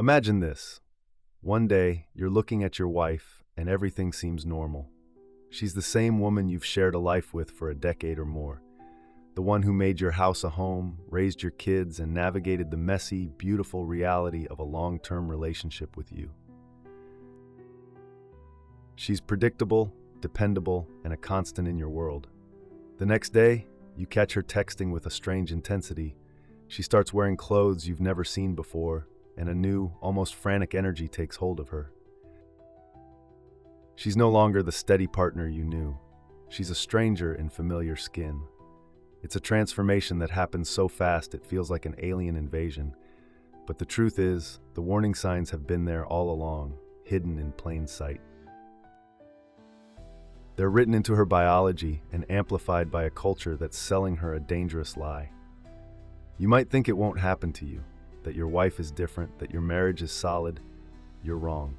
Imagine this. One day, you're looking at your wife, and everything seems normal. She's the same woman you've shared a life with for a decade or more. The one who made your house a home, raised your kids, and navigated the messy, beautiful reality of a long-term relationship with you. She's predictable, dependable, and a constant in your world. The next day, you catch her texting with a strange intensity. She starts wearing clothes you've never seen before, and a new, almost frantic energy takes hold of her. She's no longer the steady partner you knew. She's a stranger in familiar skin. It's a transformation that happens so fast it feels like an alien invasion. But the truth is, the warning signs have been there all along, hidden in plain sight. They're written into her biology and amplified by a culture that's selling her a dangerous lie. You might think it won't happen to you, that your wife is different, that your marriage is solid. You're wrong.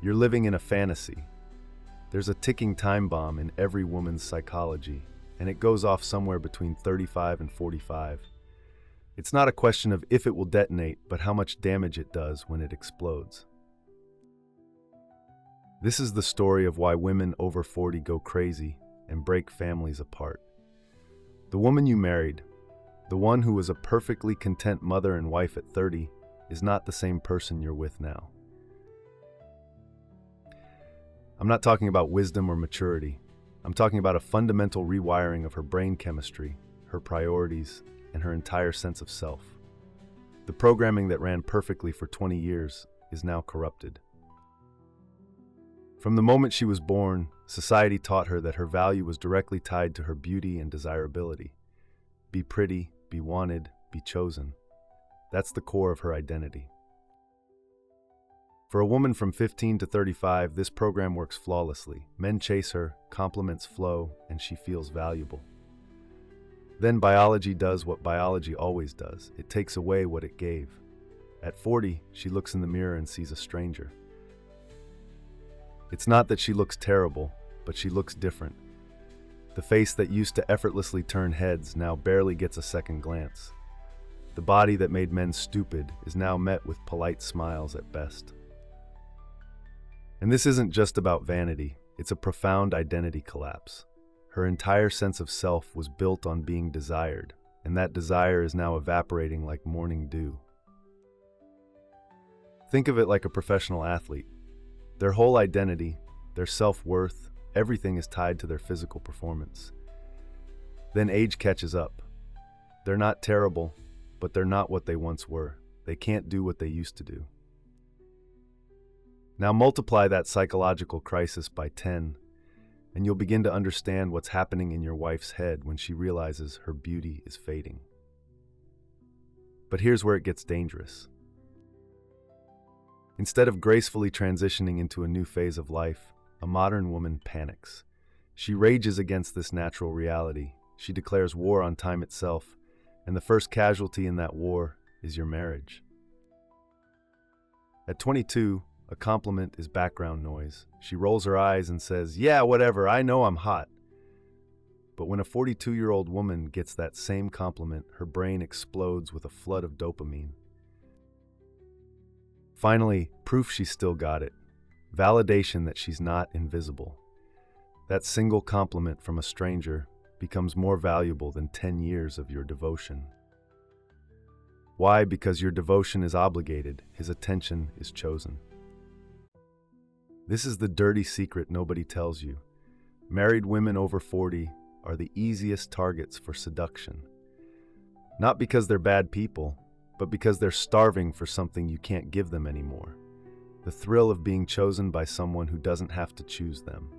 You're living in a fantasy. There's a ticking time bomb in every woman's psychology, and it goes off somewhere between 35 and 45. It's not a question of if it will detonate, but how much damage it does when it explodes. This is the story of why women over 40 go crazy and break families apart. The woman you married, the one who was a perfectly content mother and wife at 30, is not the same person you're with now. I'm not talking about wisdom or maturity. I'm talking about a fundamental rewiring of her brain chemistry, her priorities, and her entire sense of self. The programming that ran perfectly for 20 years is now corrupted. From the moment she was born, society taught her that her value was directly tied to her beauty and desirability. Be pretty, be wanted, be chosen. That's the core of her identity. For a woman from 15 to 35, this program works flawlessly. Men chase her, compliments flow, and she feels valuable. Then biology does what biology always does. It takes away what it gave. At 40, she looks in the mirror and sees a stranger. It's not that she looks terrible, but she looks different. The face that used to effortlessly turn heads now barely gets a second glance. The body that made men stupid is now met with polite smiles at best. And this isn't just about vanity, it's a profound identity collapse. Her entire sense of self was built on being desired, and that desire is now evaporating like morning dew. Think of it like a professional athlete. Their whole identity, their self-worth, everything is tied to their physical performance. Then age catches up. They're not terrible, but they're not what they once were. They can't do what they used to do. Now multiply that psychological crisis by 10, and you'll begin to understand what's happening in your wife's head when she realizes her beauty is fading. But here's where it gets dangerous. Instead of gracefully transitioning into a new phase of life, a modern woman panics. She rages against this natural reality. She declares war on time itself, and the first casualty in that war is your marriage. At 22, a compliment is background noise. She rolls her eyes and says, "Yeah, whatever, I know I'm hot." But when a 42-year-old woman gets that same compliment, her brain explodes with a flood of dopamine. Finally, proof she's still got it. Validation that she's not invisible. That single compliment from a stranger becomes more valuable than 10 years of your devotion. Why? Because your devotion is obligated, his attention is chosen. This is the dirty secret nobody tells you. Married women over 40 are the easiest targets for seduction. Not because they're bad people, but because they're starving for something you can't give them anymore. The thrill of being chosen by someone who doesn't have to choose them.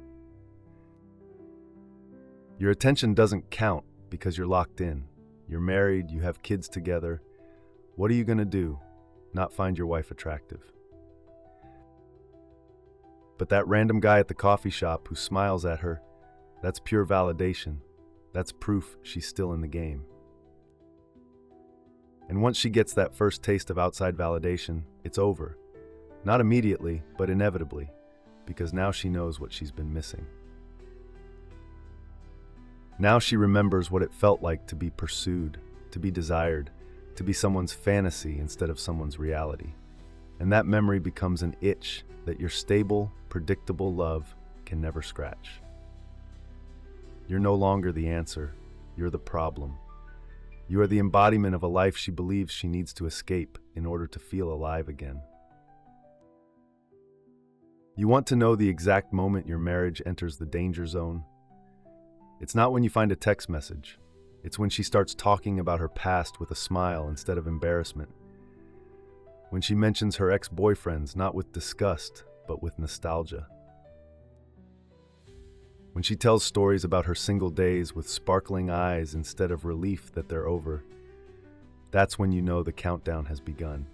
Your attention doesn't count because you're locked in. You're married, you have kids together. What are you going to do? Not find your wife attractive. But that random guy at the coffee shop who smiles at her, that's pure validation. That's proof she's still in the game. And once she gets that first taste of outside validation, it's over. Not immediately, but inevitably, because now she knows what she's been missing. Now she remembers what it felt like to be pursued, to be desired, to be someone's fantasy instead of someone's reality. And that memory becomes an itch that your stable, predictable love can never scratch. You're no longer the answer, you're the problem. You are the embodiment of a life she believes she needs to escape in order to feel alive again. You want to know the exact moment your marriage enters the danger zone? It's not when you find a text message. It's when she starts talking about her past with a smile instead of embarrassment. When she mentions her ex-boyfriends not with disgust, but with nostalgia. When she tells stories about her single days with sparkling eyes instead of relief that they're over. That's when you know the countdown has begun.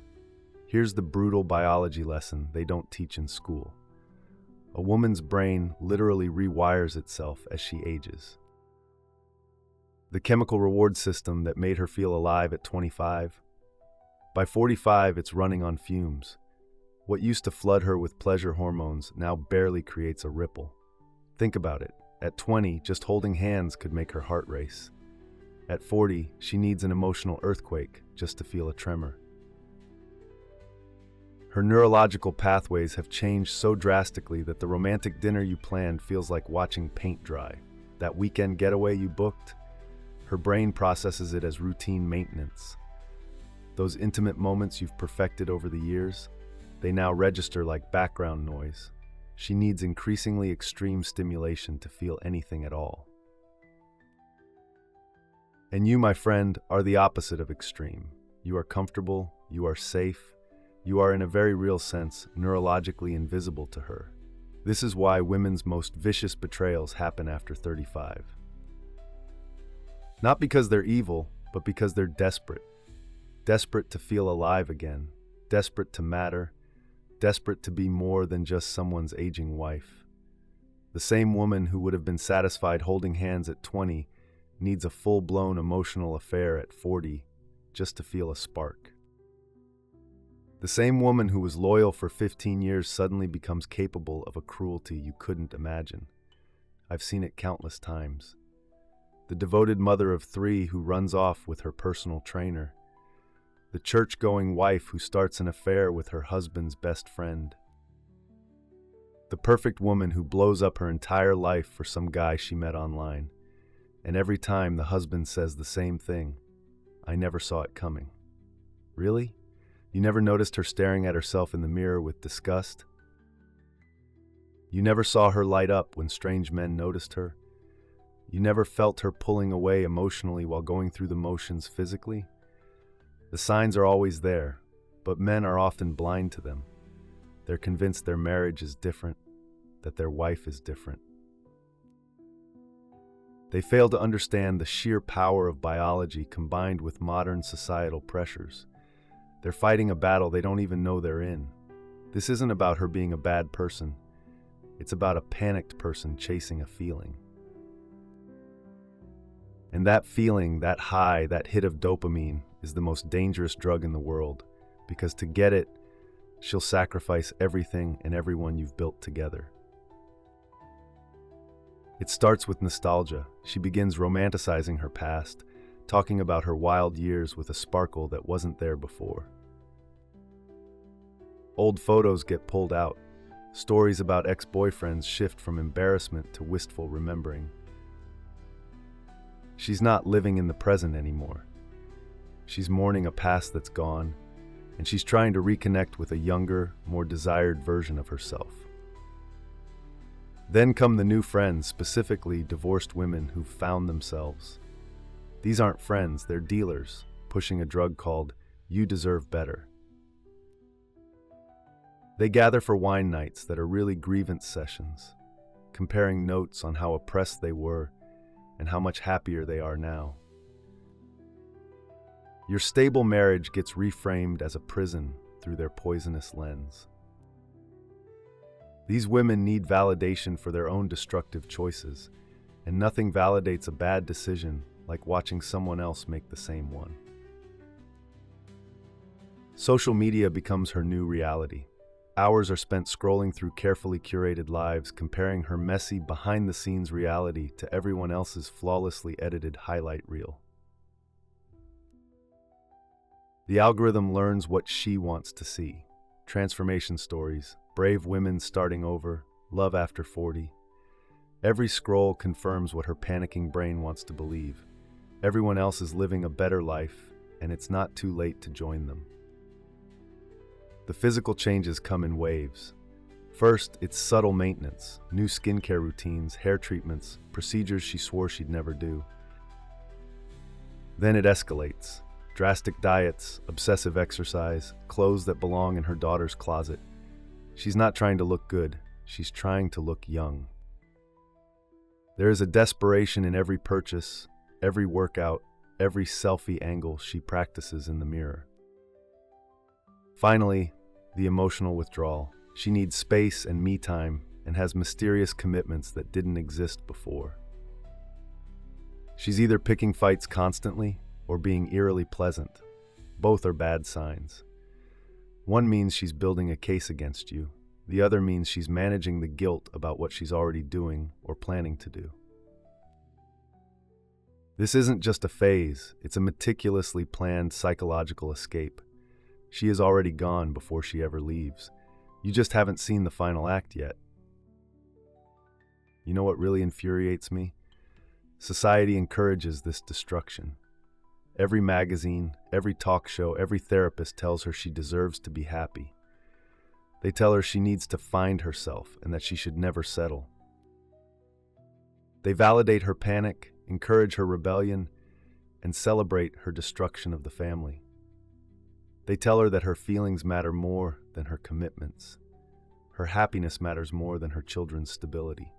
Here's the brutal biology lesson they don't teach in school. A woman's brain literally rewires itself as she ages. The chemical reward system that made her feel alive at 25, by 45 it's running on fumes. What used to flood her with pleasure hormones now barely creates a ripple. Think about it. At 20, just holding hands could make her heart race. At 40, she needs an emotional earthquake just to feel a tremor. Her neurological pathways have changed so drastically that the romantic dinner you planned feels like watching paint dry. That weekend getaway you booked, her brain processes it as routine maintenance. Those intimate moments you've perfected over the years, they now register like background noise. She needs increasingly extreme stimulation to feel anything at all. And you, my friend, are the opposite of extreme. You are comfortable, you are safe, you are in a very real sense neurologically invisible to her. This is why women's most vicious betrayals happen after 35. Not because they're evil, but because they're desperate. Desperate to feel alive again, desperate to matter, desperate to be more than just someone's aging wife. The same woman who would have been satisfied holding hands at 20 needs a full-blown emotional affair at 40 just to feel a spark. The same woman who was loyal for 15 years suddenly becomes capable of a cruelty you couldn't imagine. I've seen it countless times. The devoted mother of 3 who runs off with her personal trainer. The church-going wife who starts an affair with her husband's best friend. The perfect woman who blows up her entire life for some guy she met online. And every time the husband says the same thing, "I never saw it coming." Really? You never noticed her staring at herself in the mirror with disgust? You never saw her light up when strange men noticed her? You never felt her pulling away emotionally while going through the motions physically? The signs are always there, but men are often blind to them. They're convinced their marriage is different, that their wife is different. They fail to understand the sheer power of biology combined with modern societal pressures. They're fighting a battle they don't even know they're in. This isn't about her being a bad person. It's about a panicked person chasing a feeling. And that feeling, that high, that hit of dopamine is the most dangerous drug in the world, because to get it, she'll sacrifice everything and everyone you've built together. It starts with nostalgia. She begins romanticizing her past, talking about her wild years with a sparkle that wasn't there before. Old photos get pulled out. Stories about ex-boyfriends shift from embarrassment to wistful remembering. She's not living in the present anymore. She's mourning a past that's gone, and she's trying to reconnect with a younger, more desired version of herself. Then come the new friends, specifically divorced women who've found themselves. These aren't friends, they're dealers, pushing a drug called "You Deserve Better." They gather for wine nights that are really grievance sessions, comparing notes on how oppressed they were and how much happier they are now. Your stable marriage gets reframed as a prison through their poisonous lens. These women need validation for their own destructive choices, and nothing validates a bad decision like watching someone else make the same one. Social media becomes her new reality. Hours are spent scrolling through carefully curated lives, comparing her messy, behind-the-scenes reality to everyone else's flawlessly edited highlight reel. The algorithm learns what she wants to see. Transformation stories, brave women starting over, love after 40. Every scroll confirms what her panicking brain wants to believe. Everyone else is living a better life, and it's not too late to join them. The physical changes come in waves. First, it's subtle maintenance, new skincare routines, hair treatments, procedures she swore she'd never do. Then it escalates. Drastic diets, obsessive exercise, clothes that belong in her daughter's closet. She's not trying to look good, she's trying to look young. There is a desperation in every purchase, every workout, every selfie angle she practices in the mirror. Finally, the emotional withdrawal. She needs space and me time and has mysterious commitments that didn't exist before. She's either picking fights constantly or being eerily pleasant. Both are bad signs. One means she's building a case against you. The other means she's managing the guilt about what she's already doing or planning to do. This isn't just a phase, it's a meticulously planned psychological escape. She is already gone before she ever leaves. You just haven't seen the final act yet. You know what really infuriates me? Society encourages this destruction. Every magazine, every talk show, every therapist tells her she deserves to be happy. They tell her she needs to find herself and that she should never settle. They validate her panic, encourage her rebellion, and celebrate her destruction of the family. They tell her that her feelings matter more than her commitments. Her happiness matters more than her children's stability.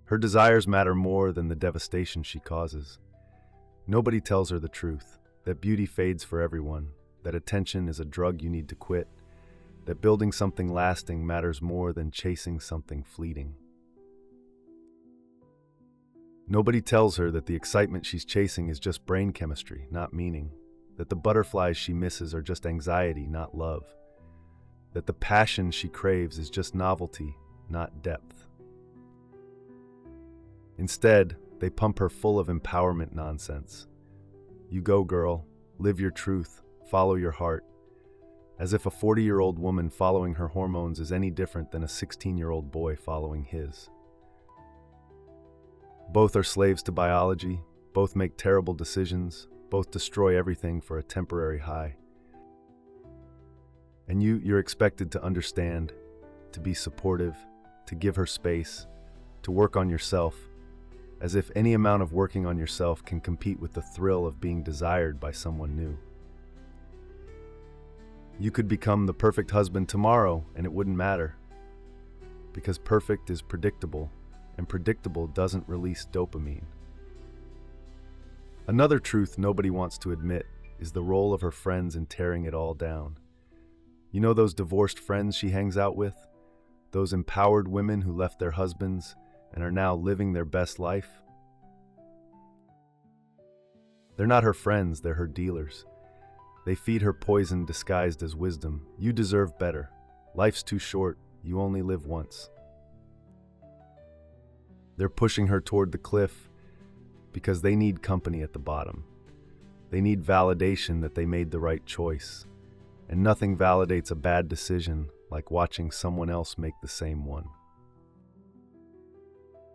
Her desires matter more than the devastation she causes. Nobody tells her the truth, that beauty fades for everyone, that attention is a drug you need to quit, that building something lasting matters more than chasing something fleeting. Nobody tells her that the excitement she's chasing is just brain chemistry, not meaning, that the butterflies she misses are just anxiety, not love, that the passion she craves is just novelty, not depth. Instead, they pump her full of empowerment nonsense. You go, girl, live your truth, follow your heart, as if a 40-year-old woman following her hormones is any different than a 16-year-old boy following his. Both are slaves to biology, both make terrible decisions, both destroy everything for a temporary high. And you're expected to understand, to be supportive, to give her space, to work on yourself, as if any amount of working on yourself can compete with the thrill of being desired by someone new. You could become the perfect husband tomorrow and it wouldn't matter, because perfect is predictable, and predictable doesn't release dopamine. Another truth nobody wants to admit is the role of her friends in tearing it all down. You know those divorced friends she hangs out with? Those empowered women who left their husbands and are now living their best life? They're not her friends, they're her dealers. They feed her poison disguised as wisdom. You deserve better. Life's too short. You only live once. They're pushing her toward the cliff because they need company at the bottom. They need validation that they made the right choice. And nothing validates a bad decision like watching someone else make the same one.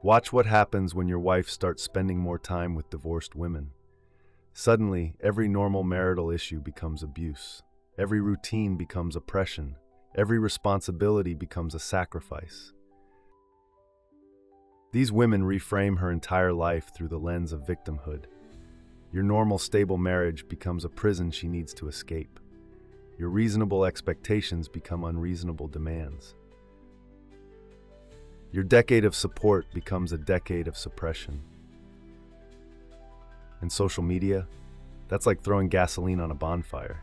Watch what happens when your wife starts spending more time with divorced women. Suddenly, every normal marital issue becomes abuse. Every routine becomes oppression. Every responsibility becomes a sacrifice. These women reframe her entire life through the lens of victimhood. Your normal, stable marriage becomes a prison she needs to escape. Your reasonable expectations become unreasonable demands. Your decade of support becomes a decade of suppression. And social media, that's like throwing gasoline on a bonfire.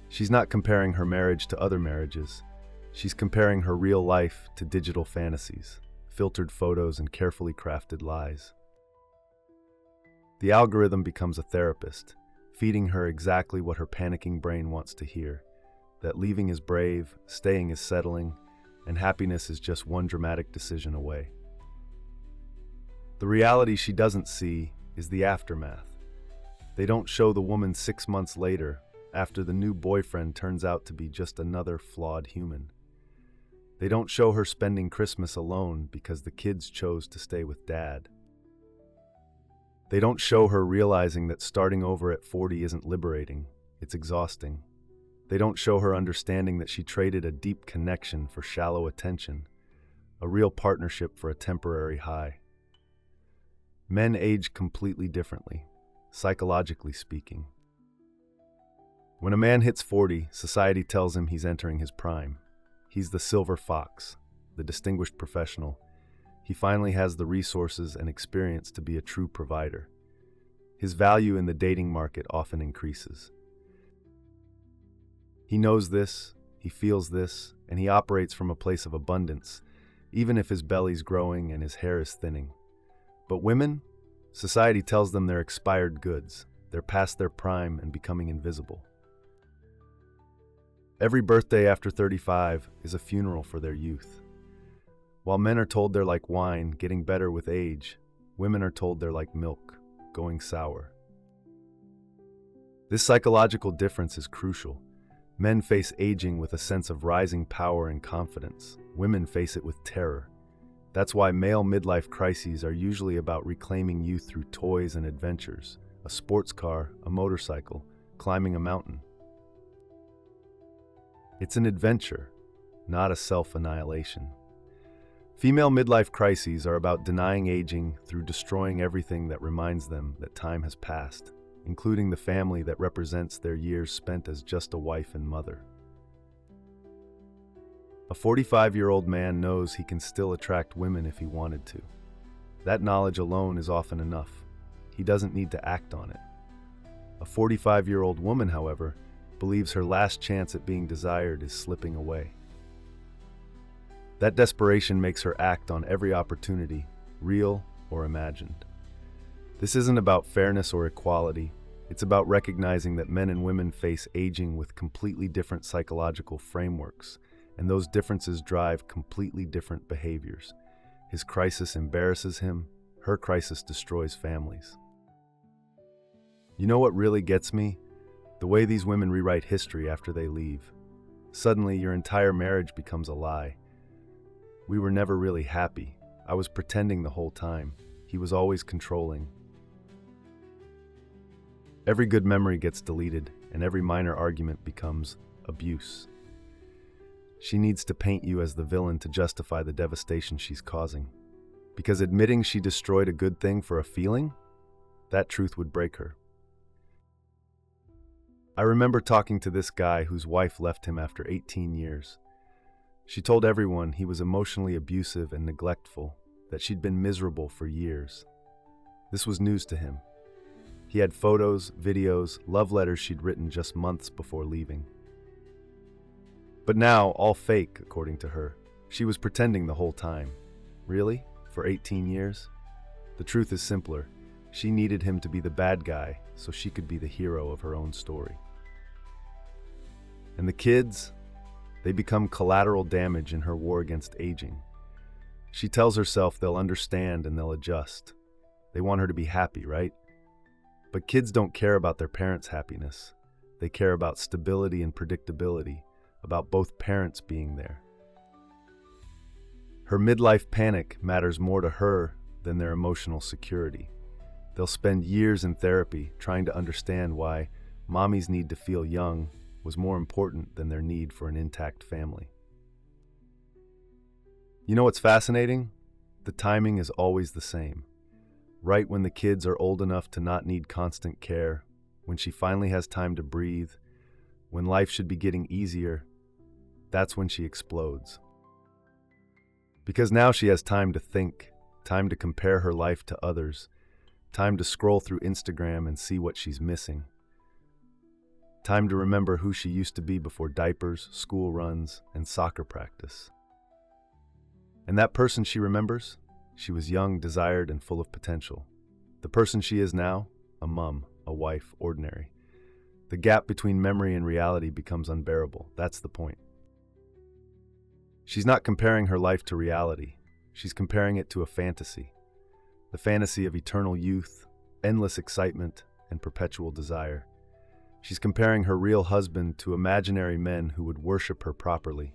She's not comparing her marriage to other marriages. She's comparing her real life to digital fantasies, filtered photos, and carefully crafted lies. The algorithm becomes a therapist, feeding her exactly what her panicking brain wants to hear, that leaving is brave, staying is settling, and happiness is just one dramatic decision away. The reality she doesn't see is the aftermath. They don't show the woman 6 months later, after the new boyfriend turns out to be just another flawed human. They don't show her spending Christmas alone because the kids chose to stay with dad. They don't show her realizing that starting over at 40 isn't liberating, it's exhausting. They don't show her understanding that she traded a deep connection for shallow attention, a real partnership for a temporary high. Men age completely differently, psychologically speaking. When a man hits 40, society tells him he's entering his prime. He's the silver fox, the distinguished professional. He finally has the resources and experience to be a true provider. His value in the dating market often increases. He knows this, he feels this, and he operates from a place of abundance, even if his belly's growing and his hair is thinning. But women? Society tells them they're expired goods. They're past their prime and becoming invisible. Every birthday after 35 is a funeral for their youth. While men are told they're like wine, getting better with age, women are told they're like milk, going sour. This psychological difference is crucial. Men face aging with a sense of rising power and confidence. Women face it with terror. That's why male midlife crises are usually about reclaiming youth through toys and adventures, a sports car, a motorcycle, climbing a mountain. It's an adventure, not a self-annihilation. Female midlife crises are about denying aging through destroying everything that reminds them that time has passed, including the family that represents their years spent as just a wife and mother. A 45-year-old man knows he can still attract women if he wanted to. That knowledge alone is often enough. He doesn't need to act on it. A 45-year-old woman, however, believes her last chance at being desired is slipping away. That desperation makes her act on every opportunity, real or imagined. This isn't about fairness or equality. It's about recognizing that men and women face aging with completely different psychological frameworks, and those differences drive completely different behaviors. His crisis embarrasses him, her crisis destroys families. You know what really gets me? The way these women rewrite history after they leave. Suddenly, your entire marriage becomes a lie. We were never really happy. I was pretending the whole time. He was always controlling. Every good memory gets deleted, and every minor argument becomes abuse. She needs to paint you as the villain to justify the devastation she's causing. Because admitting she destroyed a good thing for a feeling? That truth would break her. I remember talking to this guy whose wife left him after 18 years. She told everyone he was emotionally abusive and neglectful, that she'd been miserable for years. This was news to him. He had photos, videos, love letters she'd written just months before leaving. But now, all fake, according to her. She was pretending the whole time. Really? For 18 years? The truth is simpler. She needed him to be the bad guy so she could be the hero of her own story. And the kids? They become collateral damage in her war against aging. She tells herself they'll understand and they'll adjust. They want her to be happy, right? But kids don't care about their parents' happiness. They care about stability and predictability, about both parents being there. Her midlife panic matters more to her than their emotional security. They'll spend years in therapy trying to understand why mommy's need to feel young was more important than their need for an intact family. You know what's fascinating? The timing is always the same. Right when the kids are old enough to not need constant care, when she finally has time to breathe, when life should be getting easier, that's when she explodes. Because now she has time to think, time to compare her life to others, time to scroll through Instagram and see what she's missing. Time to remember who she used to be before diapers, school runs, and soccer practice. And that person she remembers? She was young, desired, and full of potential. The person she is now? A mom, a wife, ordinary. The gap between memory and reality becomes unbearable. That's the point. She's not comparing her life to reality. She's comparing it to a fantasy. The fantasy of eternal youth, endless excitement, and perpetual desire. She's comparing her real husband to imaginary men who would worship her properly.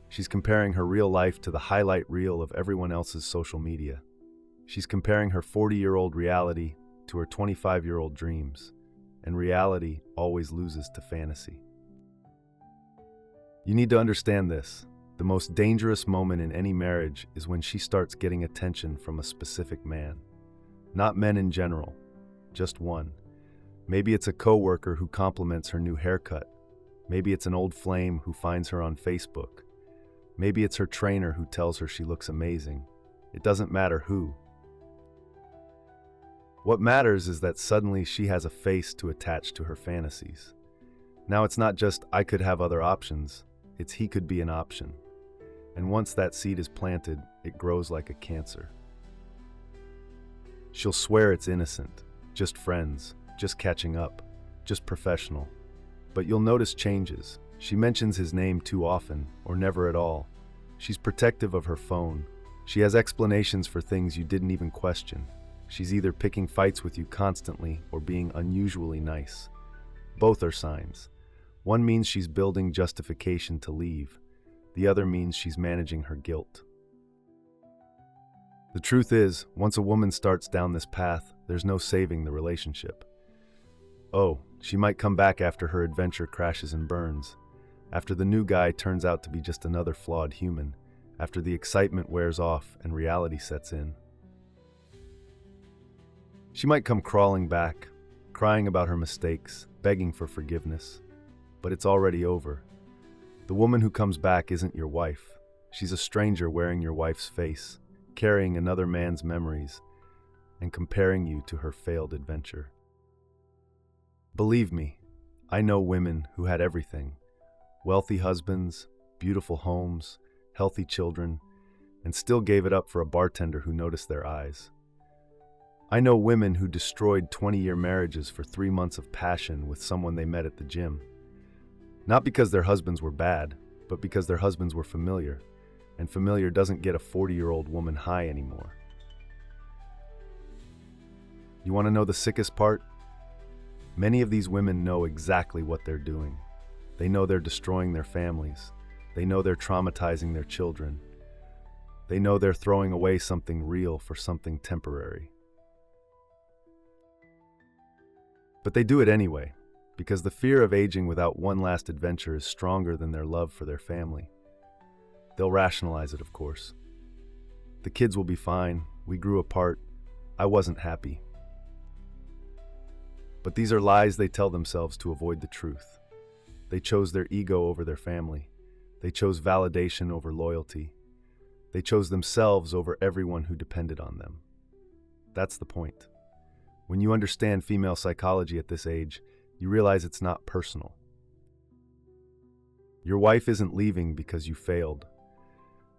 She's comparing her real life to the highlight reel of everyone else's social media. She's comparing her 40-year-old reality to her 25-year-old dreams, and reality always loses to fantasy. You need to understand this. The most dangerous moment in any marriage is when she starts getting attention from a specific man. Not men in general, just one. Maybe it's a coworker who compliments her new haircut. Maybe it's an old flame who finds her on Facebook. Maybe it's her trainer who tells her she looks amazing. It doesn't matter who. What matters is that suddenly she has a face to attach to her fantasies. Now it's not just I could have other options, it's he could be an option. And once that seed is planted, it grows like a cancer. She'll swear it's innocent, just friends, just catching up, just professional. But you'll notice changes. She mentions his name too often, or never at all. She's protective of her phone. She has explanations for things you didn't even question. She's either picking fights with you constantly or being unusually nice. Both are signs. One means she's building justification to leave. The other means she's managing her guilt. The truth is, once a woman starts down this path, there's no saving the relationship. Oh, she might come back after her adventure crashes and burns, after the new guy turns out to be just another flawed human, after the excitement wears off and reality sets in. She might come crawling back, crying about her mistakes, begging for forgiveness, but it's already over. The woman who comes back isn't your wife. She's a stranger wearing your wife's face, carrying another man's memories, and comparing you to her failed adventure. Believe me, I know women who had everything: wealthy husbands, beautiful homes, healthy children, and still gave it up for a bartender who noticed their eyes. I know women who destroyed 20-year marriages for 3 months of passion with someone they met at the gym. Not because their husbands were bad, but because their husbands were familiar, and familiar doesn't get a 40-year-old woman high anymore. You want to know the sickest part? Many of these women know exactly what they're doing. They know they're destroying their families. They know they're traumatizing their children. They know they're throwing away something real for something temporary. But they do it anyway, because the fear of aging without one last adventure is stronger than their love for their family. They'll rationalize it, of course. The kids will be fine. We grew apart. I wasn't happy. But these are lies they tell themselves to avoid the truth. They chose their ego over their family. They chose validation over loyalty. They chose themselves over everyone who depended on them. That's the point. When you understand female psychology at this age, you realize it's not personal. Your wife isn't leaving because you failed.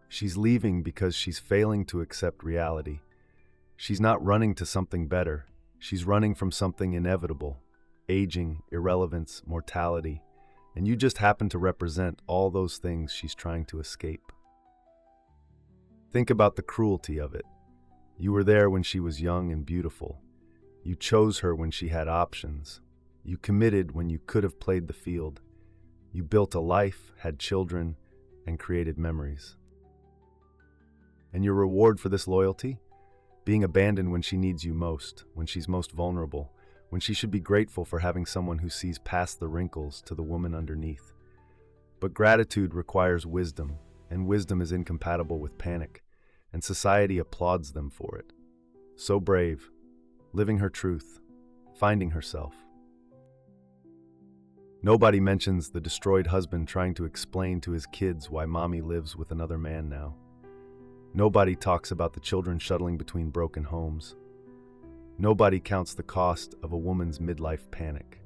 She's leaving because she's failing to accept reality. She's not running to something better. She's running from something inevitable: aging, irrelevance, mortality, and you just happen to represent all those things she's trying to escape. Think about the cruelty of it. You were there when she was young and beautiful. You chose her when she had options. You committed when you could have played the field. You built a life, had children, and created memories. And your reward for this loyalty? Being abandoned when she needs you most, when she's most vulnerable, when she should be grateful for having someone who sees past the wrinkles to the woman underneath. But gratitude requires wisdom, and wisdom is incompatible with panic, and society applauds them for it. So brave, living her truth, finding herself. Nobody mentions the destroyed husband trying to explain to his kids why mommy lives with another man now. Nobody talks about the children shuttling between broken homes. Nobody counts the cost of a woman's midlife panic.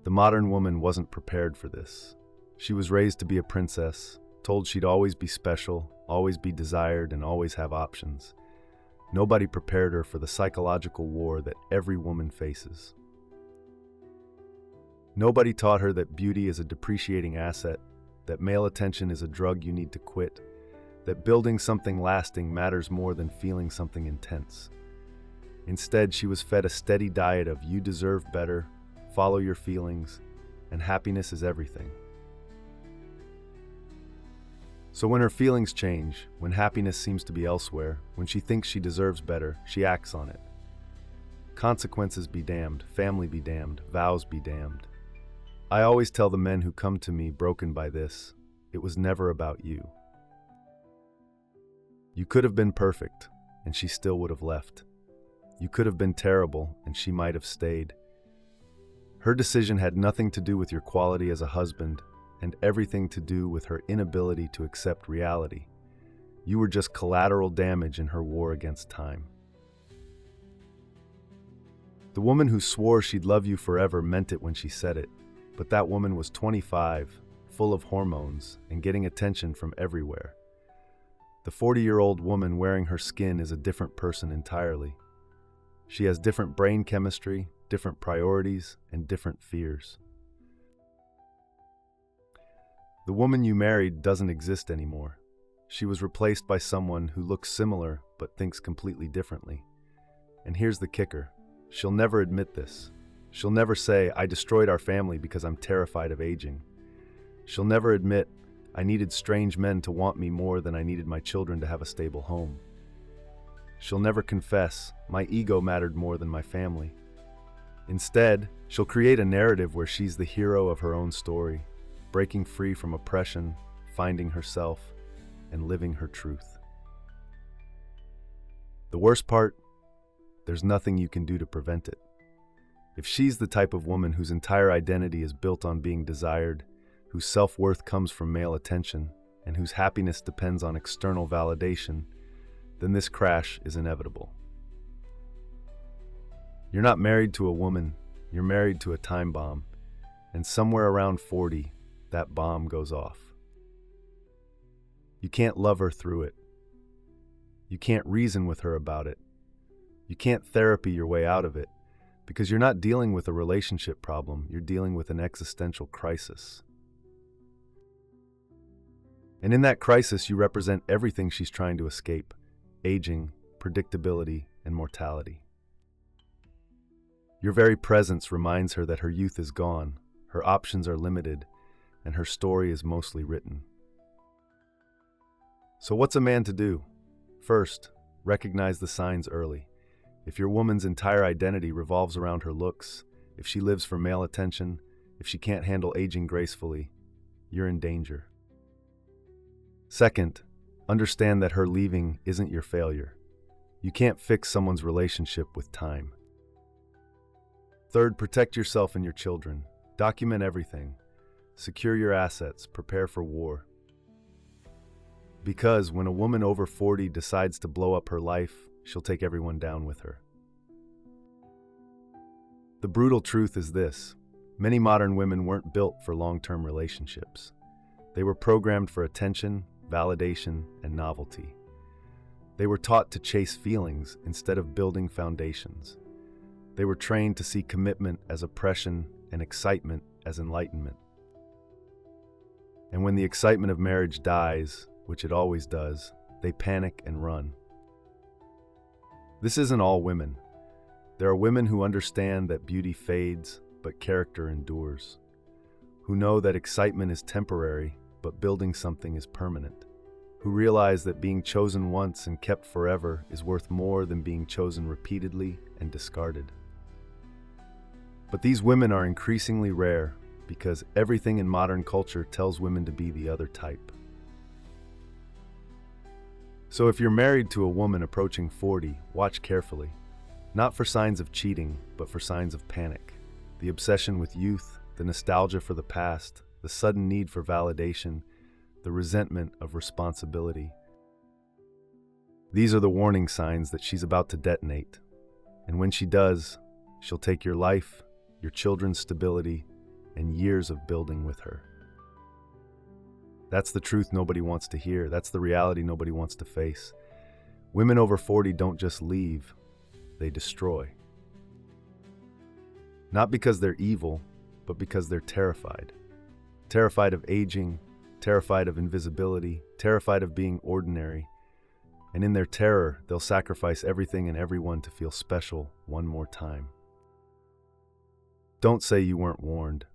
The modern woman wasn't prepared for this. She was raised to be a princess, told she'd always be special, always be desired, and always have options. Nobody prepared her for the psychological war that every woman faces. Nobody taught her that beauty is a depreciating asset, that male attention is a drug you need to quit, that building something lasting matters more than feeling something intense. Instead, she was fed a steady diet of "you deserve better, follow your feelings, and happiness is everything." So when her feelings change, when happiness seems to be elsewhere, when she thinks she deserves better, she acts on it. Consequences be damned, family be damned, vows be damned. I always tell the men who come to me broken by this, it was never about you. You could have been perfect, and she still would have left. You could have been terrible, and she might have stayed. Her decision had nothing to do with your quality as a husband, and everything to do with her inability to accept reality. You were just collateral damage in her war against time. The woman who swore she'd love you forever meant it when she said it, but that woman was 25, full of hormones, and getting attention from everywhere. The 40-year-old woman wearing her skin is a different person entirely. She has different brain chemistry, different priorities, and different fears. The woman you married doesn't exist anymore. She was replaced by someone who looks similar but thinks completely differently. And here's the kicker. She'll never admit this. She'll never say, "I destroyed our family because I'm terrified of aging." She'll never admit, "I needed strange men to want me more than I needed my children to have a stable home." She'll never confess, "My ego mattered more than my family." Instead, she'll create a narrative where she's the hero of her own story, breaking free from oppression, finding herself, and living her truth. The worst part? There's nothing you can do to prevent it. If she's the type of woman whose entire identity is built on being desired, whose self-worth comes from male attention, and whose happiness depends on external validation, then this crash is inevitable. You're not married to a woman, you're married to a time bomb, and somewhere around 40, that bomb goes off. You can't love her through it. You can't reason with her about it. You can't therapy your way out of it, because you're not dealing with a relationship problem, you're dealing with an existential crisis. And in that crisis, you represent everything she's trying to escape: aging, predictability, and mortality. Your very presence reminds her that her youth is gone, her options are limited, and her story is mostly written. So what's a man to do? First, recognize the signs early. If your woman's entire identity revolves around her looks, if she lives for male attention, if she can't handle aging gracefully, you're in danger. Second, understand that her leaving isn't your failure. You can't fix someone's relationship with time. Third, protect yourself and your children. Document everything. Secure your assets. Prepare for war. Because when a woman over 40 decides to blow up her life, she'll take everyone down with her. The brutal truth is this: many modern women weren't built for long-term relationships. They were programmed for attention, validation, and novelty. They were taught to chase feelings instead of building foundations. They were trained to see commitment as oppression and excitement as enlightenment. And when the excitement of marriage dies, which it always does, they panic and run. This isn't all women. There are women who understand that beauty fades, but character endures. Who know that excitement is temporary, but building something is permanent. Who realize that being chosen once and kept forever is worth more than being chosen repeatedly and discarded. But these women are increasingly rare because everything in modern culture tells women to be the other type. So if you're married to a woman approaching 40, watch carefully. Not for signs of cheating, but for signs of panic. The obsession with youth, the nostalgia for the past, the sudden need for validation, the resentment of responsibility. These are the warning signs that she's about to detonate. And when she does, she'll take your life, your children's stability, and years of building with her. That's the truth nobody wants to hear. That's the reality nobody wants to face. Women over 40 don't just leave, they destroy. Not because they're evil, but because they're terrified. Terrified of aging, terrified of invisibility, terrified of being ordinary. And in their terror, they'll sacrifice everything and everyone to feel special one more time. Don't say you weren't warned.